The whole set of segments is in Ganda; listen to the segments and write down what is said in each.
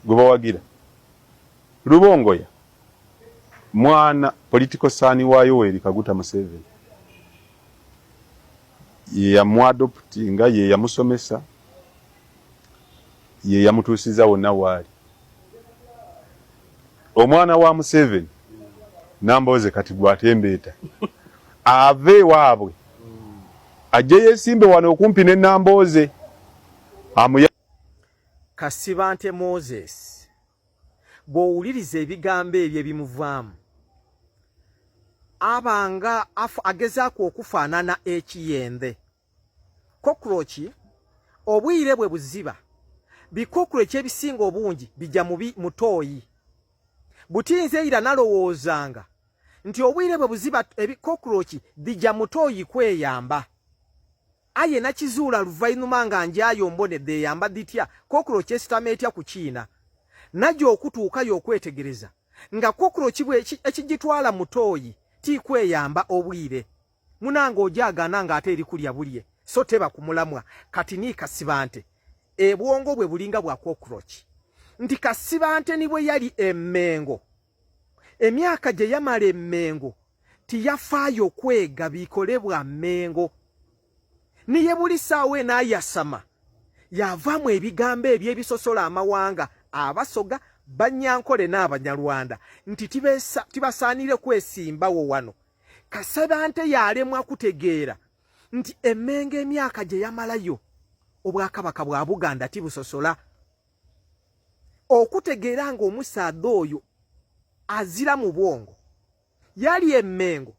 gubawagira Rubongoya mwana political son wa Yoweri Kaguta Museveni ye yamwadoptinga ye yamusomesa ye yamutusiza wonna wali omwana wa Museveni namboze kati gwatembeeta ave waabwe ajje yesimbe wano okumpi ne Namboze amuya Kasibante Moses bw'owuliriza ebigambo ebyo ebimuvaamu abanga agezaako okufaanana ekiyende kokrochi obwire bwe buziba bikokrochi ebisinga obungi bijja mutooyi butinze ira nalowoozanga nti obwire bwe buziba ebikokrochi bijja mutooyi kweyamba aye nakizuula luvainuma nga njayo mbonedde yamba ditya kokrochi esitametya ku Kiina najja okutuukayo okwetegereza nga kokrochi bwe ekigitwala mutooyi ti kweyamba obwire munanga ojagana nga ate eri kulya bulye so teba kumulamwa kati ni Kasibante ebwongo bwe bulinga bwa kokrochi nti Kasibante ni bwe yali Emmengo emyaka gye yamala Emmengo tiyafaayo kwega bikolebwa Mmengo niye buli saawe n'ayasama yavaamu ebigambo ebyebisosola amawanga abasoga Banyankole n'Abanyarwanda nti tibasaanire kwesimbawo wano. Kasibante yalemwa kutegeera nti Emmengo emyaka gye yamalayo obwakabaka bwa Buganda tibusosola okutegeera nga omusaadha oyo azira mu bwongo yali Emmengo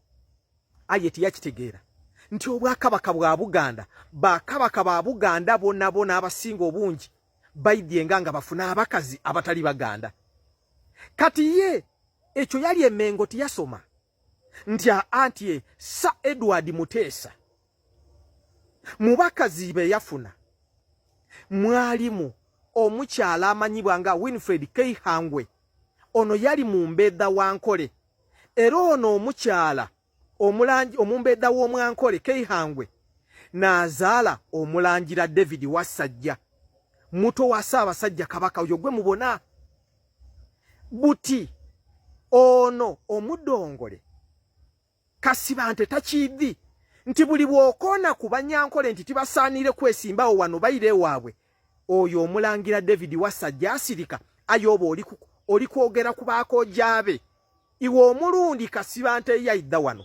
aye tiyakitegeera nti obwakabaka bwa Buganda bakabaka ba Buganda bonna abasinga obungi baidyenga nga bafuna abakazi abatali Baganda kati ye ekyo yali Emmengo tiyasoma nti anti Sir Edward Muteesa mu bakazi be yafuna mwalimu omukyala amanyibwa nga Winfred Keihangwe ono yali mu Mbedda wa Nkole era ono omukyala omumbedda w'omwankole Keihangwe n'azaala omulangira David Wasajja muto wa Ssaabasajja Kabaka oyo gwe mubona buti ono omudongole Kasibante takiddi nti buli bw'okoona ku Banyankole nti tibasaanire kwesimbawo wano bayire waabwe oyo omulangira David Wasajja asirika ayoba oli kwogera ku baakojjaabe iwe omulundi Kasibante yayidda wano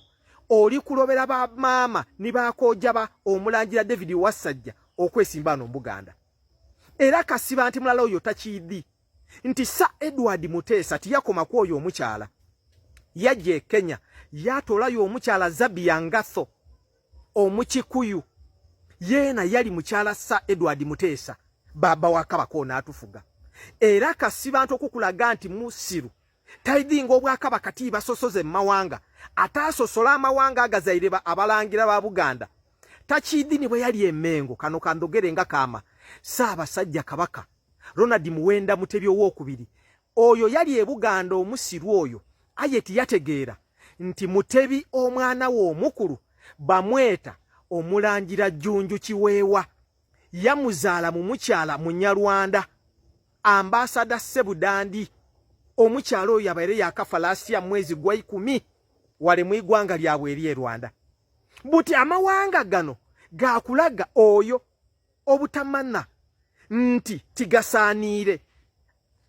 oli kulobera ba maama ni baakojjaba omulangira David Wasajja okwesimba no Buganda era Kasibante mulala oyo takiddi nti Sir Edward Muteesa tiyakoma ku oyo omukyala yajje Kenya yatolayo omukyala Zabia Ngatho omukikuyu yeena yali mukyala Sir Edward Muteesa baba wa Kabaka n'atufuga era Kasibante okukulaga nti musiru taidinga obwakabaka tibasosoze mawanga atasosola amawanga agazaire abalangira ba Buganda takidini bwe yali Emmengo kano kandogere nga kama Ssaabasajja Kabaka Ronald Muwenda Mutebi owokubiri oyo yali e Buganda omusiru oyo aye tiyategeera nti Mutebi omwana wo omukulu bamweta omulangira Jjunju Kiweewa yamuzaala mu mukyala Munyarwanda Ambassador Sebudandi omukyalo oyo yabaire yakafalasia mwezi gwa 10 wale mu igwanga lyabwe eri Rwanda buti amawanga gano gakulaga oyo obutamanna nti tigasaanire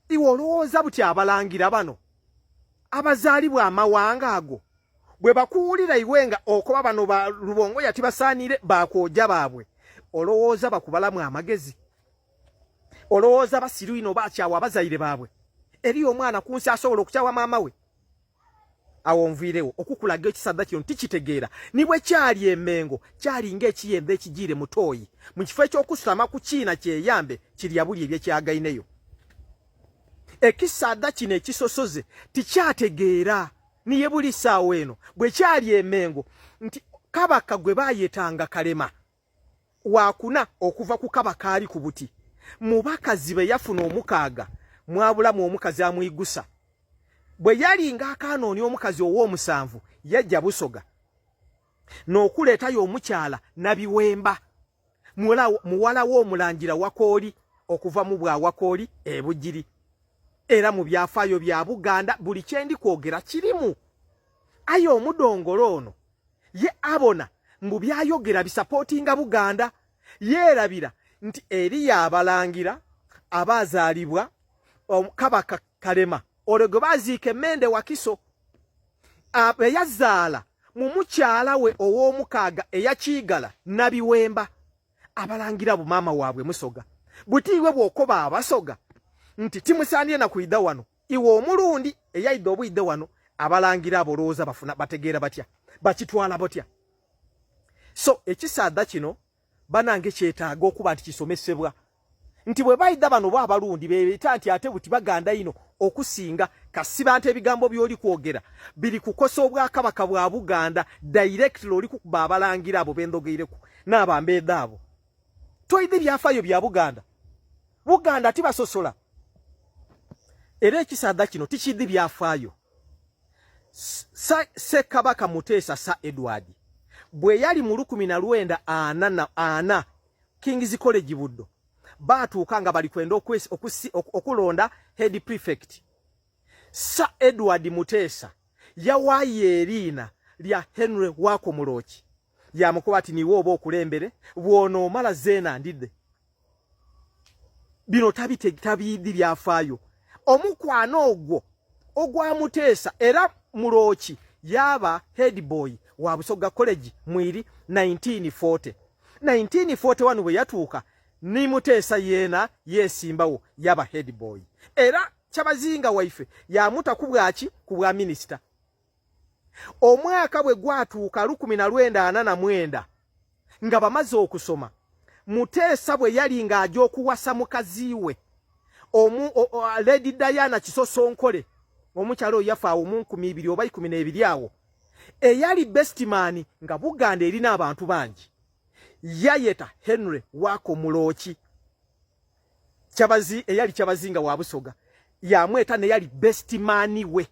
iwe olowooza buti abalangira bano abazaalibwa amawanga ago bwe bakuwulira iwenga okuba bano ba Rubongoya tibasaanire baakojja baabwe olowooza bakubalamu amagezi olowooza basiru ino bakyawa abazaire baabwe eri omwana kunsi asobola okukyawa maama we awo nviirewo okukulaga ekisadda kino tikitegeera nibwe kyali Emmengo kyali ng'ekiyembe ekigire mutooyi mu kifo ekyokusama ku Kiina kyeyambe kirya buli ebyekyagaineyo ekisadda kino ekisosoze tikyategeera niye buli ssaawa eno bwe kyali Emmengo nti kabaka gwe baayetanga Kalema wakuna okuva ku kabaka ali ku buti mu bakazi be yafuna omukaaga mwabulamu omukazi amuyigusa bwe yali ng'akaanooni omukazi ow'omusanvu yajja Busoga n'okuleetayo omukyala Nabiwemba muwala w'omulangira Wakooli okuva mu bwa Wakooli e Bugiri era mu byafaayo bya Buganda buli kyendi kwogera kirimu. Aye omudongolo ono ye abona mbu byayogera bisapootinga Buganda, yeerabira nti eri yabalangira abazaalibwa Kabaka Kalema olwo baziike Mende Wakiso eyazaala mu mukyala we ow'omukaaga eyakiigala Nabiwemba abalangira bu maama waabwe Musoga. Butiiwe bw'okoba Abasoga nti timusaaniye na kuyida wano iwe omulundi eyayidde obuyidde wano abalangira abolooza bafuna bategeera batya bakitwala botya. So ekisaada kino banange kyetaaga okuba nti kisomesebwa nti bwe bayidda bano bo abalundi beeta nti ate buti Baganda ino okusinga kasiba nti ebigambo by'oli kwogera biri kukosa Obwakabaka bwa Buganda directly oli kukuba abalangira abo bendogeireko n'abambeeda abo. Toyidde byafaayo bya Buganda. Buganda tibasosola. Era ekisaada kino tikidde byafaayo. Ssekabaka Muteesa Sir Edward bwe yali mu 1944 King's College Buddo baatuuka nga bali kwenda okulonda head prefect. Sir Edward Muteesa yawaayo eriina lya Henry Wakomuloki yamukuba ati niwe oba okulembere bw'onoomala zeena ndidde. Bino tabiiddi byafaayo. Omukwano ogwo ogwa Muteesa era Muloki yaba head boy wa Busoga College mwiri 1940. 1941 bwe yatuuka ni Muteesa yeena yeesimbawo yaba head boy. Era Kyabazinga waife yamuta ku bwaki ku bwa minister. Omwaka bwe gwatuuka 1949 nga bamaze okusoma Muteesa bwe yali ng'ajja okuwasa mukazi we Lady Diana Kisosonkole omukyalo yafa awo mu 2000 oba 12 awo eyali best man nga Buganda erina abantu bangi yayeta Henry Wakomuloki eyali Kyabazinga wa Busoga yamweta ne yali best man we.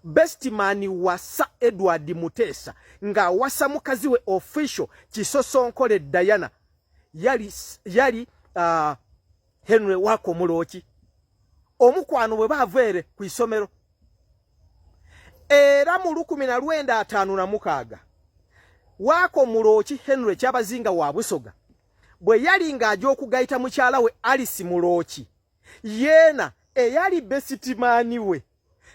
Best man wa Sir Edward Muteesa nga wasa mukazi we official Kisosonkole Diana yali Henry Wakomuloki. Omukwano bwe baveere ku isomero era mu 1956 Wakomuloki Henry Kyabazinga wa Busoga bwe yali ng'ajja okugayita mukyala we Alice Muloki yeena eyali best man we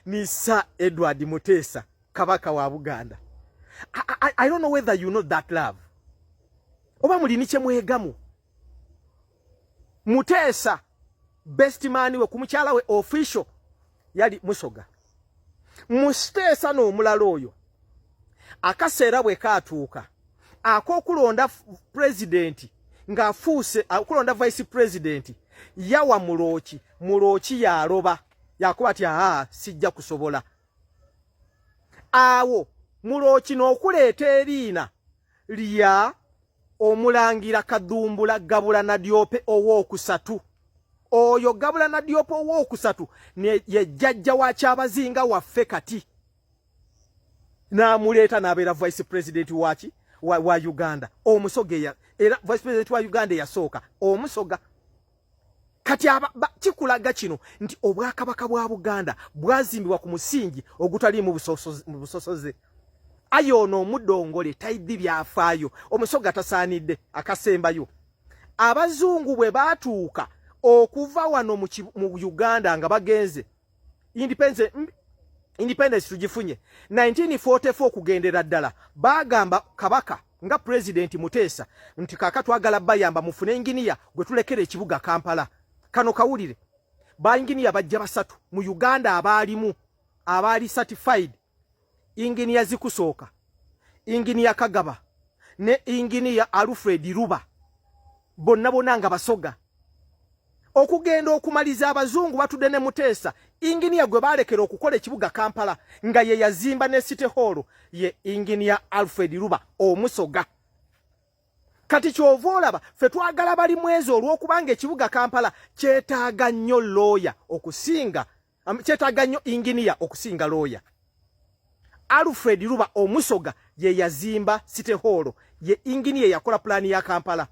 ni Sir Edward Muteesa Kabaka wa Buganda. I don't know whether you know that love. Oba mulini kye mwegamu. Muteesa best man we kumukyala we official yali Musoga. Muteesa n'omulala oyo akaseera bwe kaatuuka ak'okulonda president ng'afuuse okulonda vice president yawa Muloki yaloba yakuba ati sijja kusobola. Awo Muloki n'okuleeta eriina lya omulangira Kadumbula Gabula Diope ow'okusatu. Oyo Gabula Diope ow'okusatu ye jjajja wa Kyabazinga waffe kati. N'amuleeta n'abeera vice president wa Uganda. Omusoga era vice president wa Uganda yasooka Omusoga. Kati kikulaga kino nti Obwakabaka bwa Buganda bwazimbibwa ku musingi ogutali mu busosoze. Aye ono omudongole tayiddi byafaayo. Omusoga tasaanidde akasembayo. Abazungu bwe baatuuka okuva wano mu Uganda nga bagenze independence tugifunye 1944 kugendera ddala bagamba Kabaka nga president Muteesa nti kaka twagala bayamba mufune engineer gwe tulekere ekibuga Kampala. Kano kawulire ba engineer bajja basatu mu Uganda abali certified engineer zikusooka engineer Kagaba ne engineer Alfred Ruba bonna nga Basoga. Okugenda okumaliza abazungu batudde ne Muteesa engineer gwe balekera okukola ekibuga Kampala nga ye yazimba ne City Hall ye engineer Alfred Ruba Omusoga. Kati kyova olaba ffe twagala bali mwezi olw'okubanga ekibuga Kampala kyetaaga nnyo lawyer okusinga kyetaaga nnyo engineer okusinga lawyer. Alfred Ruba Omusoga ye yazimba City Hall ye engineer yakola plan ya Kampala.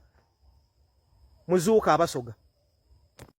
Muzuuka Abasoga.